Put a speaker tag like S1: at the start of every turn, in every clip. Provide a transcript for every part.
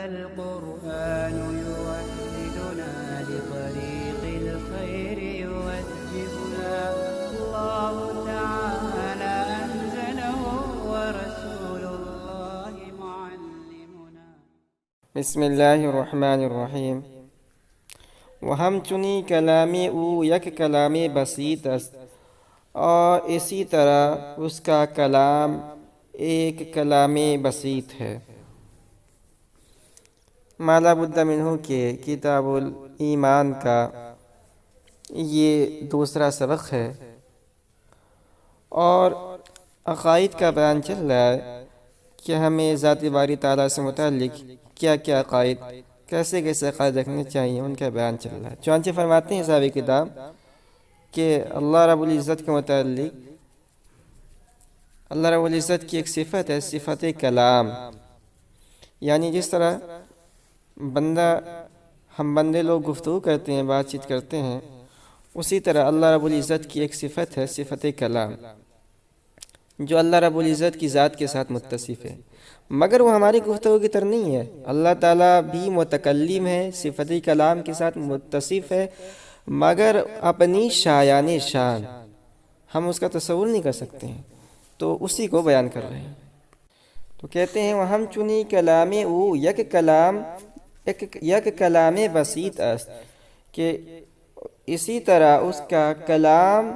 S1: هذا القرآن يوحدنا لطريق الخير يوجهنا الله تعالى أنزله ورسول الله معلمنا.
S2: بسم الله الرحمن الرحیم. و همچنین کلام او یک کلام بسیط است اور اسی طرح اس کا کلام ایک کلام بسیط ہے. مالا بدھ منہ کے کتاب الایمان کا یہ دوسرا سبق ہے اور عقائد کا بیان چل رہا ہے کہ ہمیں ذات باری تعالیٰ سے متعلق کیا کیا عقائد کیسے عقائد رکھنے چاہیے ان کا بیان چل رہا ہے. چنانچہ فرماتے ہیں صاحب کتاب کہ اللہ رب العزت کے متعلق اللہ رب العزت کی ایک صفت ہے صفت کلام، یعنی جس طرح ہم بندے لوگ گفتگو کرتے ہیں بات چیت کرتے ہیں اسی طرح اللہ رب العزت کی ایک صفت ہے صفت کلام جو اللہ رب العزت کی ذات کے ساتھ متصف ہے، مگر وہ ہماری گفتگو کی طرح نہیں ہے. اللہ تعالیٰ بھی متکلم ہے، صفت کلام کے ساتھ متصف ہے، مگر اپنی شایان شان ہم اس کا تصور نہیں کر سکتے ہیں، تو اسی کو بیان کر رہے ہیں. تو کہتے ہیں وہ ہم چنی کلام او یک کلام بسیط است، کہ اسی طرح اس کا کلام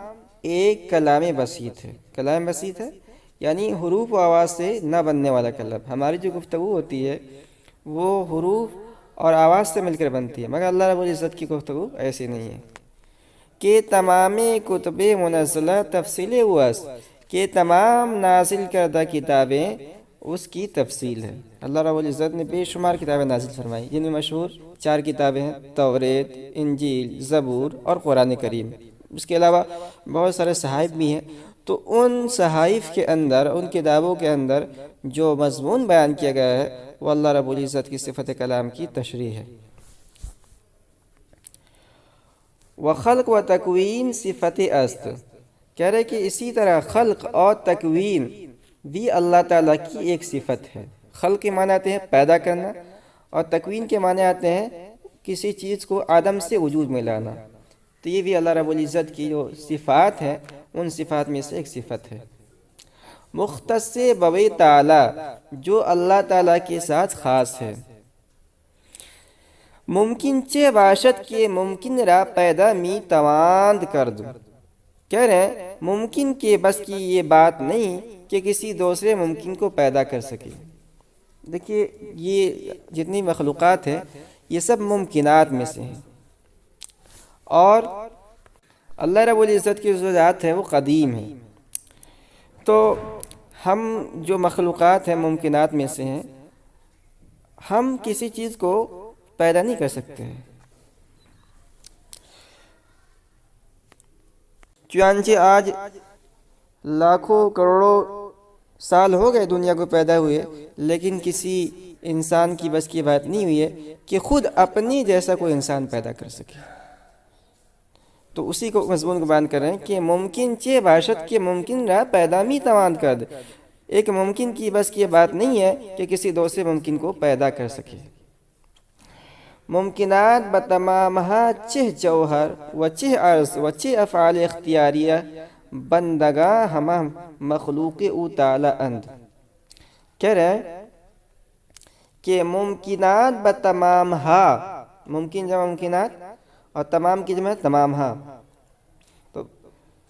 S2: ایک کلام بسیط ہے. کلام بسیط ہے یعنی حروف و آواز سے نہ بننے والا کلام. ہماری جو گفتگو ہوتی ہے وہ حروف اور آواز سے مل کر بنتی ہے، مگر اللہ رب العزت کی گفتگو ایسی نہیں ہے. کہ تمام کتب منزلہ تفصیل اس، کہ تمام نازل کردہ کتابیں اس کی تفصیل ہے. اللہ رب العزت نے بے شمار کتابیں نازل فرمائی، جن میں مشہور 4 کتابیں ہیں: توریت، انجیل، زبور اور قرآن کریم. اس کے علاوہ بہت سارے صحائف بھی ہیں. تو ان صحائف کے اندر، ان کتابوں کے اندر جو مضمون بیان کیا گیا ہے وہ اللہ رب العزت کی صفت کلام کی تشریح ہے. وخلق و تکوین صفت است، کہہ رہے کہ اسی طرح خلق اور تکوین بھی اللہ تعالیٰ کی ایک صفت ہے. خلق کے معنی آتے ہیں پیدا کرنا، اور تکوین کے معنی آتے ہیں کسی چیز کو عدم سے وجود میں لانا. تو یہ بھی اللہ رب العزت کی جو صفات ہیں ان صفات میں سے ایک صفت ہے. مختص بوی تعالیٰ، جو اللہ تعالیٰ کے ساتھ خاص ہے. ممکن چے باشد کے ممکن را پیدا می تواند کرد، کہہ رہے ہیں ممکن کے بس کی یہ بات نہیں کہ کسی دوسرے ممکن کو پیدا کر سکے. دیکھیے یہ جتنی مخلوقات ہیں یہ سب ممکنات میں سے ہیں، اور اللہ رب العزت کی جو ذات ہے وہ قدیم ہے. تو ہم جو مخلوقات ہیں ممکنات میں سے ہیں، ہم کسی چیز کو پیدا نہیں کر سکتے ہیں. چنانچہ آج لاکھوں کروڑوں سال ہو گئے دنیا کو پیدا ہوئے، لیکن کسی انسان کی بس کی بات نہیں ہوئی ہے کہ خود اپنی جیسا کوئی انسان پیدا کر سکے. تو اسی کو مضمون کو بیان کر رہے ہیں کہ ممکن چے باشد کے ممکن را پیدا می تواند کرد. ایک ممکن کی بس کی بات نہیں ہے کہ کسی دوسرے ممکن کو پیدا کر سکے. ممکنات بتمامہا چہ جوہر و چہ عرض و چہ افعال اختیاریہ بندگاں ہمہ مخلوق او تعالی اند. کہہ رہے ہیں کہ ممکنات بتمامہا، ممکن جمع ممکنات اور تمام کی جمع تمام ہاں. تو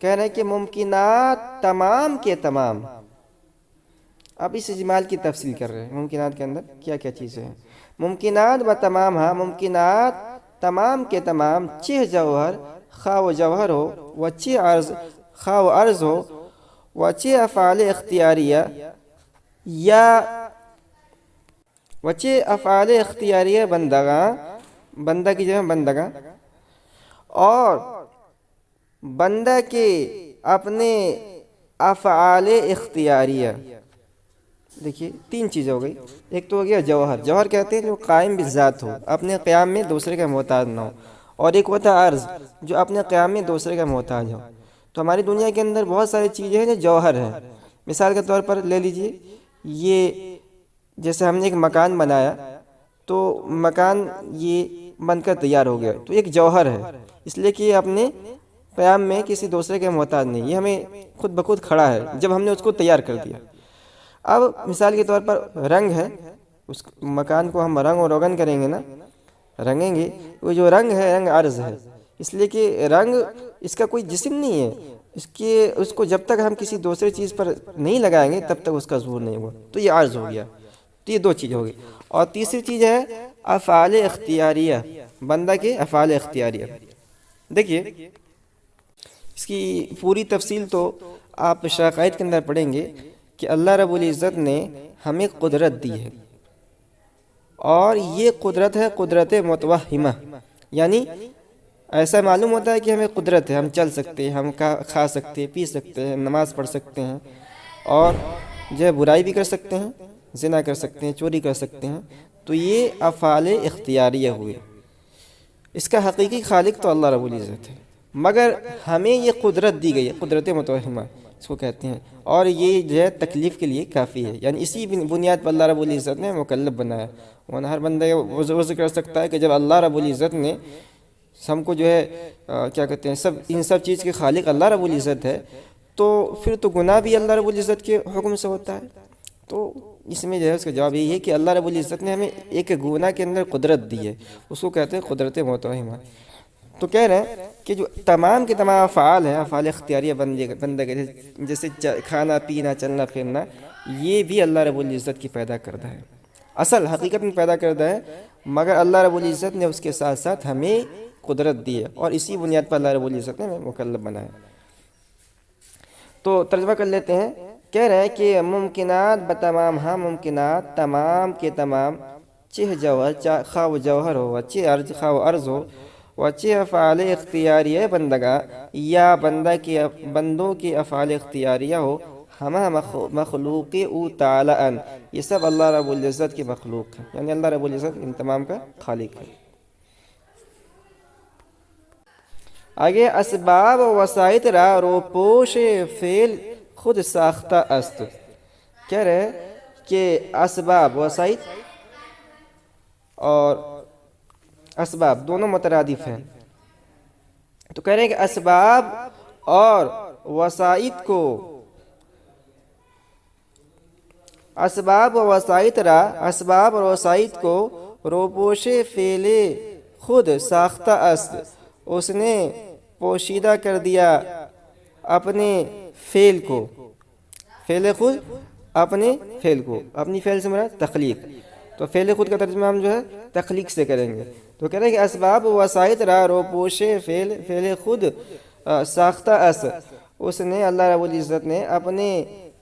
S2: کہہ رہے ہیں کہ ممکنات تمام کے تمام. اب اس اجمال کی تفصیل کر رہے ہیں ممکنات کے اندر کیا کیا چیزیں ہیں. ممکنات و تمام ہاں، ممکنات تمام کے تمام، چہ جوہر خواہ و جوہر ہو، و چہ عرض خواہ و عرض ہو، و چہ افعال اختیاریہ یا و چہ افعال اختیاریہ بندگاں، بندہ کی جمع بندگاں، اور بندہ کے اپنے افعال اختیاریہ. دیکھیے 3 چیزیں ہو گئی. ایک تو ہو گیا جوہر. جوہر کہتے ہیں جو قائم بالذات ہو، اپنے قیام میں دوسرے کا محتاج نہ ہو. اور ایک ہوتا ہے عرض، جو اپنے قیام میں دوسرے کا محتاج ہو. تو ہماری دنیا کے اندر بہت ساری چیزیں ہیں جو جوہر ہیں. مثال کے طور پر لے لیجئے، یہ جیسے ہم نے ایک مکان بنایا تو مکان یہ بن کر تیار ہو گیا، تو ایک جوہر ہے، اس لیے کہ یہ اپنے قیام میں کسی دوسرے کے محتاج نہیں، یہ ہمیں خود بخود کھڑا ہے جب ہم نے اس کو تیار کر دیا۔ اب مثال کے طور پر رنگ ہے، اس مکان کو ہم رنگ و روغن کریں گے نا، رنگیں گے، وہ جو رنگ ہے رنگ عرض ہے، اس لیے کہ رنگ اس کا کوئی جسم نہیں ہے، اس کو جب تک ہم کسی دوسرے چیز پر نہیں لگائیں گے تب تک اس کا ظہور نہیں ہوا، تو یہ عرض ہو گیا۔ تو یہ دو چیز ہو گئی، اور تیسری چیز ہے افعال اختیاریہ، بندہ کے افعال اختیاریہ۔ دیکھیے اس کی پوری تفصیل تو آپ شرائط کے اندر پڑھیں گے کہ اللہ رب العزت نے ہمیں قدرت دی ہے، اور یہ قدرت ہے قدرت متوہمہ، یعنی ایسا معلوم ہوتا ہے کہ ہمیں قدرت ہے، ہم چل سکتے ہیں، ہم کھا سکتے ہیں، پی سکتے ہیں، نماز پڑھ سکتے ہیں، اور جو ہے برائی بھی کر سکتے ہیں، زنا کر سکتے ہیں، چوری کر سکتے ہیں، تو یہ افعال اختیاریہ ہوئے۔ اس کا حقیقی خالق تو اللہ رب العزت ہے، مگر ہمیں یہ قدرت دی گئی ہے، قدرت متوہمہ اس کو کہتے ہیں، اور یہ جو ہے تکلیف کے لیے کافی ہے، یعنی اسی بنیاد پر اللہ رب العزت نے مکلف بنایا۔ ورنہ ہر بندہ وضو کر سکتا ہے کہ جب اللہ رب العزت نے ہم کو جو ہے کیا کہتے ہیں ان سب چیز کے خالق اللہ رب العزت ہے، تو پھر تو گناہ بھی اللہ رب العزت کے حکم سے ہوتا ہے۔ تو اس میں جو ہے اس کا جواب یہی ہے کہ اللہ رب العزت نے ہمیں ایک گناہ کے اندر قدرت دی ہے، اس کو کہتے ہیں قدرت متوہمہ۔ تو کہہ رہے ہیں کہ جو تمام کے تمام افعال ہیں، افعال اختیاریہ بندے کے، جیسے کھانا پینا چلنا پھرنا، یہ بھی اللہ رب العزت کی پیدا کردہ ہے، اصل حقیقت میں پیدا کردہ ہے، مگر اللہ رب العزت نے اس کے ساتھ ساتھ ہمیں قدرت دی ہے، اور اسی بنیاد پر اللہ رب العزت نے ہمیں مکلف بنایا۔ تو ترجمہ کر لیتے ہیں، کہہ رہے ہیں کہ ممکنات بتمام، ہاں ممکنات تمام کے تمام، چہ جوہر، خواہ و جوہر ہو، چہ عرض، خواہ و عرض ہو، وچہ افعال اختیاریہ بندگاہ، یا بندوں کی افعال اختیاریہ ہو، ہمہ مخلوق او تعالی ان، یہ سب اللہ رب العزت کی مخلوق ہے، یعنی اللہ رب العزت ان تمام کا خالق ہے۔ آگے اسباب و وسائط را روپوش فعل خود ساختہ است، کہہ رہے ہیں کہ اسباب، وسائط اور اسباب دونوں مترادف ہیں، تو کہہ رہے ہیں کہ اسباب اور وسائط کو، اسباب و وسائط را، اسباب اور وسائط کو روپوش فعل خود ساختہ است، اس نے پوشیدہ کر دیا اپنے فعل کو، فعل خود اپنے فعل کو، اپنی فعل سے مراد تخلیق، تو فعل خود کا ترجمہ ہم جو ہے تخلیق سے کریں گے، تو کہہ رہے ہیں کہ اسباب و وسائط را روپوش فعل خود ساختہ است، اس نے اللہ رب العزت نے اپنے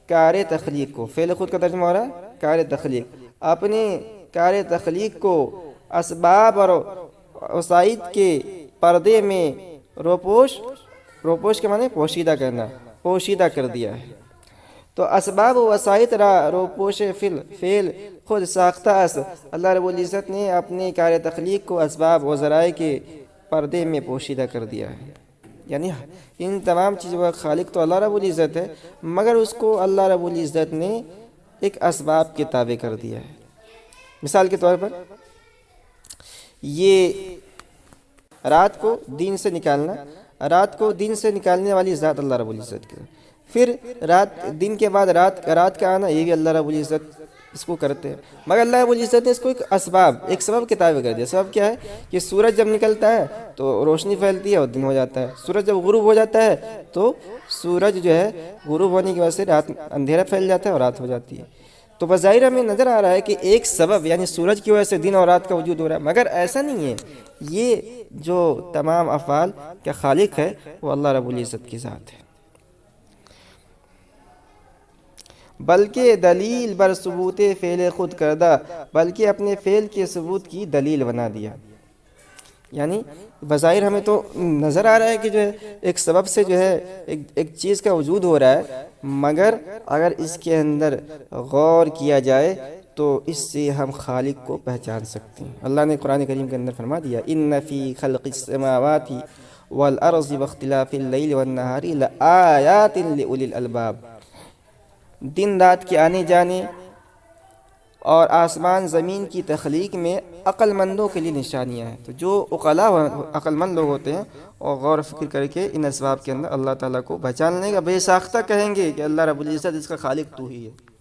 S2: کار تخلیق کو، فعل خود کا ترجمہ ہو رہا ہے کار تخلیق، اپنے کار تخلیق کو اسباب اور وسائط کے پردے میں روپوش کے معنی پوشیدہ کرنا، پوشیدہ کر دیا ہے۔ تو اسباب و وسائط را روپوش فعل خود ساختہ است، اللہ رب العزت نے اپنے کار تخلیق کو اسباب و ذرائع کے پردے میں پوشیدہ کر دیا ہے، یعنی ان تمام چیزوں کا خالق تو اللہ رب العزت ہے، مگر اس کو اللہ رب العزت نے ایک اسباب کے تابع کر دیا ہے۔ مثال کے طور پر یہ رات کو دین سے نکالنا، رات کو دین سے نکالنے والی ذات اللہ رب العزت کی، پھر دن کے بعد رات کا آنا، یہ بھی اللہ رب العزت اس کو کرتے ہیں، مگر اللہ رب العزت نے اس کو ایک سبب کے تابع کر دیا۔ سبب کیا ہے کہ سورج جب نکلتا ہے تو روشنی پھیلتی ہے اور دن ہو جاتا ہے، سورج جب غروب ہو جاتا ہے تو سورج جو ہے غروب ہونے کی وجہ سے رات اندھیرا پھیل جاتا ہے اور رات ہو جاتی ہے۔ تو بظاہر ہمیں نظر آ رہا ہے کہ ایک سبب یعنی سورج کی وجہ سے دن اور رات کا وجود ہو رہا ہے، مگر ایسا نہیں ہے، یہ جو تمام افعال کا خالق ہے وہ اللہ رب العزت کی ذات ہے، بلکہ دلیل بر ثبوت فعل خود کردہ، بلکہ اپنے فعل کے ثبوت کی دلیل بنا دیا۔ یعنی بظاہر ہمیں تو نظر آ رہا ہے کہ جو ہے ایک سبب سے جو ہے ایک چیز کا وجود ہو رہا ہے، مگر اگر اس کے اندر غور کیا جائے تو اس سے ہم خالق کو پہچان سکتے ہیں۔ اللہ نے قرآن کریم کے اندر فرما دیا، ان فی خلق السماوات والارض واختلاف اللیل والنہار لآیات لأولی الالباب، دن رات کے آنے جانے اور آسمان زمین کی تخلیق میں عقل مندوں کے لیے نشانیاں ہیں۔ تو جو عقل مند لوگ ہوتے ہیں اور غور و فکر کر کے ان اسباب کے اندر اللہ تعالیٰ کو پہچان لیں گے، بے ساختہ کہیں گے کہ اللہ رب العزت اس کا خالق تو ہی ہے۔